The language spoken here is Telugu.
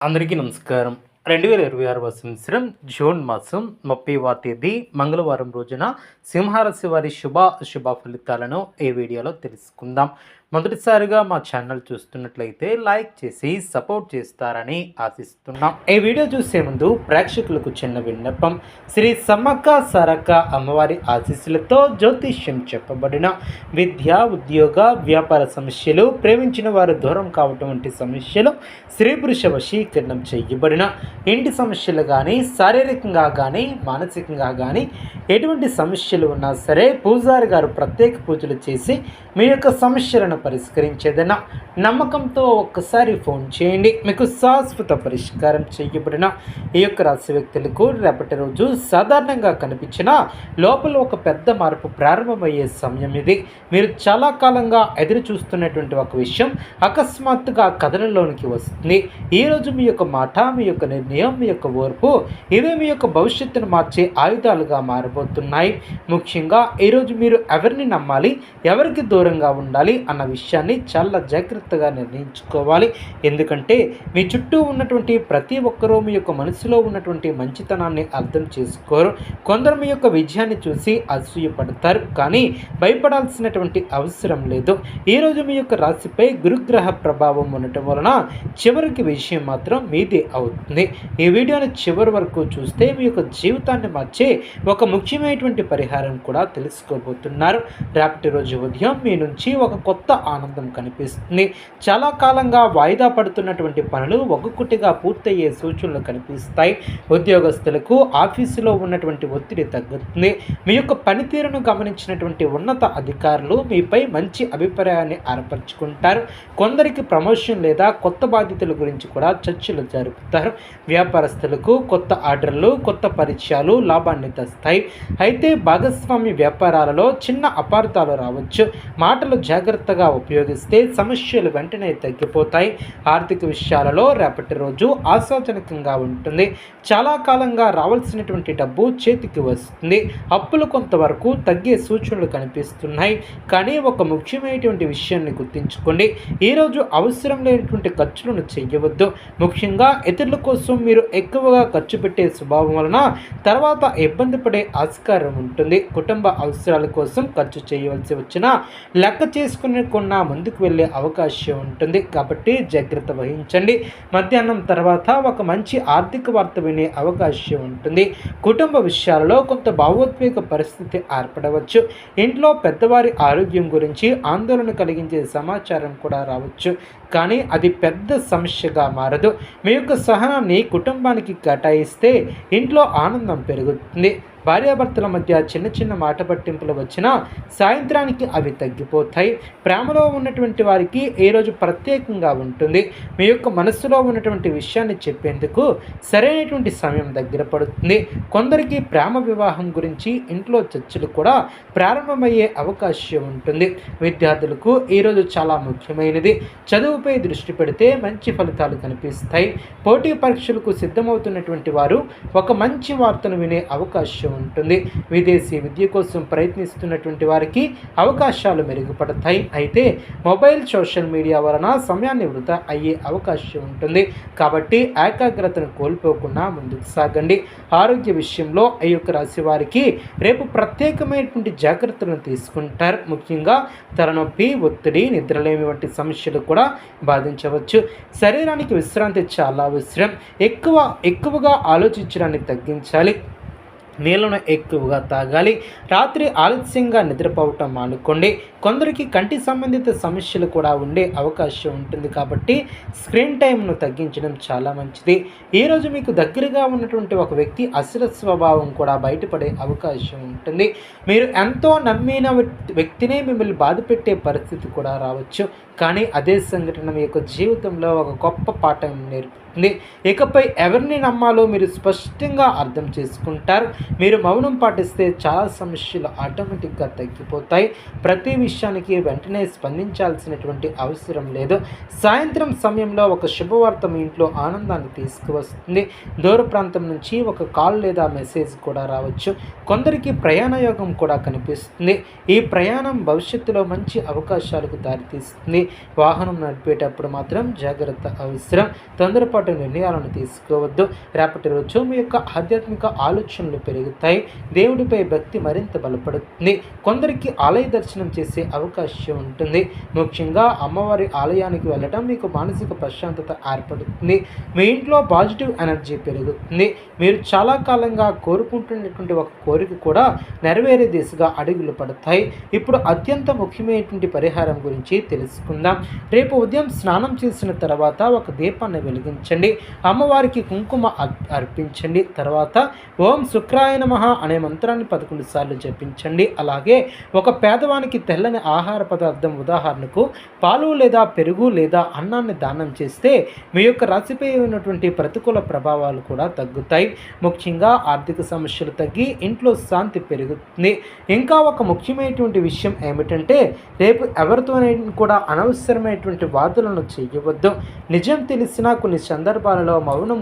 అందరికీ నమస్కారం. 2026 సంవత్సరం జూన్ మాసం 30వ తేదీ మంగళవారం రోజున సింహరాశి వారి శుభ ఫలితాలను ఈ వీడియోలో తెలుసుకుందాం. మొదటిసారిగా మా ఛానల్ చూస్తున్నట్లయితే లైక్ చేసి సపోర్ట్ చేస్తారని ఆశిస్తున్నాం. ఈ వీడియో చూసే ముందు ప్రేక్షకులకు చిన్న విన్నపం. శ్రీ సమ్మక్క సారక్క అమ్మవారి ఆశీస్సులతో జ్యోతిష్యం చెప్పబడిన విద్య, ఉద్యోగ, వ్యాపార సమస్యలు, ప్రేమించిన వారు దూరం కావటం వంటి సమస్యలు, స్త్రీ పురుష వశీకరణం చేయబడిన ఇంటి సమస్యలు కానీ, శారీరకంగా కానీ, మానసికంగా కానీ ఎటువంటి సమస్యలు ఉన్నా సరే పూజారి గారు ప్రత్యేక పూజలు చేసి మీ యొక్క సమస్యలను పరిష్కరించేదన్న నమ్మకంతో ఒక్కసారి ఫోన్ చేయండి. మీకు శాశ్వత పరిష్కారం చేయబడిన ఈ యొక్క రాశి వ్యక్తులకు రేపటి రోజు సాధారణంగా కనిపించిన లోపల ఒక పెద్ద మార్పు ప్రారంభమయ్యే సమయం ఇది. మీరు చాలా కాలంగా ఎదురు చూస్తున్నటువంటి ఒక విషయం అకస్మాత్తుగా కథనంలోనికి వస్తుంది. ఈరోజు మీ యొక్క మాట, మీ యొక్క నిర్ణయం, మీ యొక్క ఓర్పు ఇవే మీ యొక్క భవిష్యత్తును మార్చే ఆయుధాలుగా మారబోతున్నాయి. ముఖ్యంగా ఈరోజు మీరు ఎవరిని నమ్మాలి, ఎవరికి దూరంగా ఉండాలి అన్న విషయాన్ని చాలా జాగ్రత్తగా నిర్ణయించుకోవాలి. ఎందుకంటే మీ చుట్టూ ఉన్నటువంటి ప్రతి ఒక్కరూ మీ యొక్క మనసులో ఉన్నటువంటి మంచితనాన్ని అర్థం చేసుకోరు. కొందరు మీ యొక్క విజయాన్ని చూసి అసూయపడతారు, కానీ భయపడాల్సినటువంటి అవసరం లేదు. ఈరోజు మీ యొక్క రాశిపై గురుగ్రహ ప్రభావం ఉండటం వలన చివరికి విజయం మాత్రం మీదే అవుతుంది. ఈ వీడియోని చివరి వరకు చూస్తే మీ యొక్క జీవితాన్ని మార్చే ఒక ముఖ్యమైనటువంటి పరిహారం కూడా తెలుసుకోబోతున్నారు. రేపటి రోజు ఉదయం మీ నుంచి ఒక కొత్త ఆనందం కనిపిస్తుంది. చాలా కాలంగా వాయిదా పడుతున్నటువంటి పనులు ఒక్కొక్కటిగా పూర్తయ్యే సూచనలు కనిపిస్తాయి. ఉద్యోగస్తులకు ఆఫీసులో ఉన్నటువంటి ఒత్తిడి తగ్గుతుంది. మీ యొక్క పనితీరును గమనించినటువంటి ఉన్నత అధికారులు మీపై మంచి అభిప్రాయాన్ని ఏర్పరచుకుంటారు. కొందరికి ప్రమోషన్ లేదా కొత్త బాధ్యతల గురించి కూడా చర్చలు జరుపుతారు. వ్యాపారస్తులకు కొత్త ఆర్డర్లు, కొత్త పరిచయాలు లాభాన్ని తెస్తాయి. అయితే భాగస్వామి వ్యాపారాలలో చిన్న అపార్థాలు రావచ్చు. మాటలు జాగ్రత్తగా ఉపయోగిస్తే సమస్యలు వెంటనే తగ్గిపోతాయి. ఆర్థిక విషయాలలో రేపటి రోజు ఆశాజనకంగా ఉంటుంది. చాలా కాలంగా రావాల్సినటువంటి డబ్బు చేతికి వస్తుంది. అప్పులు కొంతవరకు తగ్గే సూచనలు కనిపిస్తున్నాయి. కానీ ఒక ముఖ్యమైనటువంటి విషయాన్ని గుర్తుంచుకోండి. ఈరోజు అవసరం లేనటువంటి ఖర్చులను చేయవద్దు. ముఖ్యంగా ఇతరుల కోసం మీరు ఎక్కువగా ఖర్చు పెట్టే స్వభావం వలన తర్వాత ఇబ్బంది పడే ఆస్కారం ఉంటుంది. కుటుంబ అవసరాల కోసం ఖర్చు చేయవలసి వచ్చినా లెక్క చేసుకుని కొన్నా ముందుకు వెళ్ళే అవకాశం ఉంటుంది. కాబట్టి జాగ్రత్త వహించండి. మధ్యాహ్నం తర్వాత ఒక మంచి ఆర్థిక వార్త వినే అవకాశం ఉంటుంది. కుటుంబ విషయాలలో కొంత భావోద్వేగ పరిస్థితి ఏర్పడవచ్చు. ఇంట్లో పెద్దవారి ఆరోగ్యం గురించి ఆందోళన కలిగించే సమాచారం కూడా రావచ్చు. కానీ అది పెద్ద సమస్యగా మారదు. మీ యొక్క సహనాన్ని కుటుంబానికి కేటాయిస్తే ఇంట్లో ఆనందం పెరుగుతుంది. భార్యాభర్తల మధ్య చిన్న చిన్న మాట పట్టింపులు వచ్చినా సాయంత్రానికి అవి తగ్గిపోతాయి. ప్రేమలో ఉన్నటువంటి వారికి ఈరోజు ప్రత్యేకంగా ఉంటుంది. మీ యొక్క మనస్సులో ఉన్నటువంటి విషయాన్ని చెప్పేందుకు సరైనటువంటి సమయం దగ్గర పడుతుంది. కొందరికి ప్రేమ వివాహం గురించి ఇంట్లో చర్చలు కూడా ప్రారంభమయ్యే అవకాశం ఉంటుంది. విద్యార్థులకు ఈరోజు చాలా ముఖ్యమైనది. చదువుపై దృష్టి పెడితే మంచి ఫలితాలు కనిపిస్తాయి. పోటీ పరీక్షలకు సిద్ధమవుతున్నటువంటి వారు ఒక మంచి వార్తను వినే అవకాశం ఉంటుంది. విదేశీ విద్య కోసం ప్రయత్నిస్తున్నటువంటి వారికి అవకాశాలు మెరుగుపడతాయి. అయితే మొబైల్, సోషల్ మీడియా వలన సమయాన్ని వృధా అయ్యే అవకాశం ఉంటుంది. కాబట్టి ఏకాగ్రతను కోల్పోకుండా ముందుకు సాగండి. ఆరోగ్య విషయంలో ఈ యొక్క రాశి వారికి రేపు ప్రత్యేకమైనటువంటి జాగ్రత్తలను తీసుకుంటారు. ముఖ్యంగా తలనొప్పి, ఒత్తిడి, నిద్రలేమి వంటి సమస్యలు కూడా బాధించవచ్చు. శరీరానికి విశ్రాంతి చాలా అవసరం. ఎక్కువగా ఆలోచించడాన్ని తగ్గించాలి. నీళ్ళను ఎక్కువగా తాగాలి. రాత్రి ఆలస్యంగా నిద్రపోవటం మానుకోండి. కొందరికి కంటి సంబంధిత సమస్యలు కూడా ఉండే అవకాశం ఉంటుంది. కాబట్టి స్క్రీన్ టైంను తగ్గించడం చాలా మంచిది. ఈరోజు మీకు దగ్గరగా ఉన్నటువంటి ఒక వ్యక్తి అసలు స్వభావం కూడా బయటపడే అవకాశం ఉంటుంది. మీరు ఎంతో నమ్మిన వ్యక్తినే మిమ్మల్ని బాధపెట్టే పరిస్థితి కూడా రావచ్చు. కానీ అదే సంఘటన మీ యొక్క జీవితంలో ఒక గొప్ప పాఠం నేర్పుతుంది. ఇకపై ఎవరిని నమ్మాలో మీరు స్పష్టంగా అర్థం చేసుకుంటారు. మీరు మౌనం పాటిస్తే చాలా సమస్యలు ఆటోమేటిక్గా తగ్గిపోతాయి. ప్రతి విషయానికి వెంటనే స్పందించాల్సినటువంటి అవసరం లేదు. సాయంత్రం సమయంలో ఒక శుభవార్త మీ ఇంట్లో ఆనందాన్ని తీసుకువస్తుంది. దూర ప్రాంతం నుంచి ఒక కాల్ లేదా మెసేజ్ కూడా రావచ్చు. కొందరికి ప్రయాణ యోగం కూడా కనిపిస్తుంది. ఈ ప్రయాణం భవిష్యత్తులో మంచి అవకాశాలకు దారితీస్తుంది. వాహనం నడిపేటప్పుడు మాత్రం జాగ్రత్త అవసరం. తొందరపాటు నిర్ణయాలను తీసుకోవద్దు. రేపటి రోజు మీ యొక్క ఆధ్యాత్మిక ఆలోచనలు పెరుగుతాయి. దేవుడిపై భక్తి మరింత బలపడుతుంది. కొందరికి ఆలయ దర్శనం చేసే అవకాశం ఉంటుంది. ముఖ్యంగా అమ్మవారి ఆలయానికి వెళ్ళడం మీకు మానసిక ప్రశాంతత ఏర్పడుతుంది. మీ ఇంట్లో పాజిటివ్ ఎనర్జీ పెరుగుతుంది. మీరు చాలా కాలంగా కోరుకుంటున్నటువంటి ఒక కోరిక కూడా నెరవేరే దిశగా అడుగులు పడతాయి. ఇప్పుడు అత్యంత ముఖ్యమైనటువంటి పరిహారం గురించి తెలుసుకుందాం. రేపు ఉదయం స్నానం చేసిన తర్వాత ఒక దీపాన్ని వెలిగించండి. అమ్మవారికి కుంకుమ అర్పించండి. తర్వాత ఓం శుక్రాయ నమః అనే మంత్రాన్ని 11 సార్లు జపించండి. అలాగే ఒక పేదవానికి తెల్లని ఆహార పదార్థం, ఉదాహరణకు పాలు లేదా పెరుగు లేదా అన్నాన్ని దానం చేస్తే మీ యొక్క రాశిపై ఉన్నటువంటి ప్రతికూల ప్రభావాలు కూడా తగ్గుతాయి. ముఖ్యంగా ఆర్థిక సమస్యలు తగ్గి ఇంట్లో శాంతి పెరుగుతుంది. ఇంకా ఒక ముఖ్యమైనటువంటి విషయం ఏమిటంటే రేపు ఎవరితోనైనా కూడా అనవసరమైనటువంటి వాదులను చేయవద్దు. నిజం తెలిసినా కొన్ని సందర్భాలలో మౌనం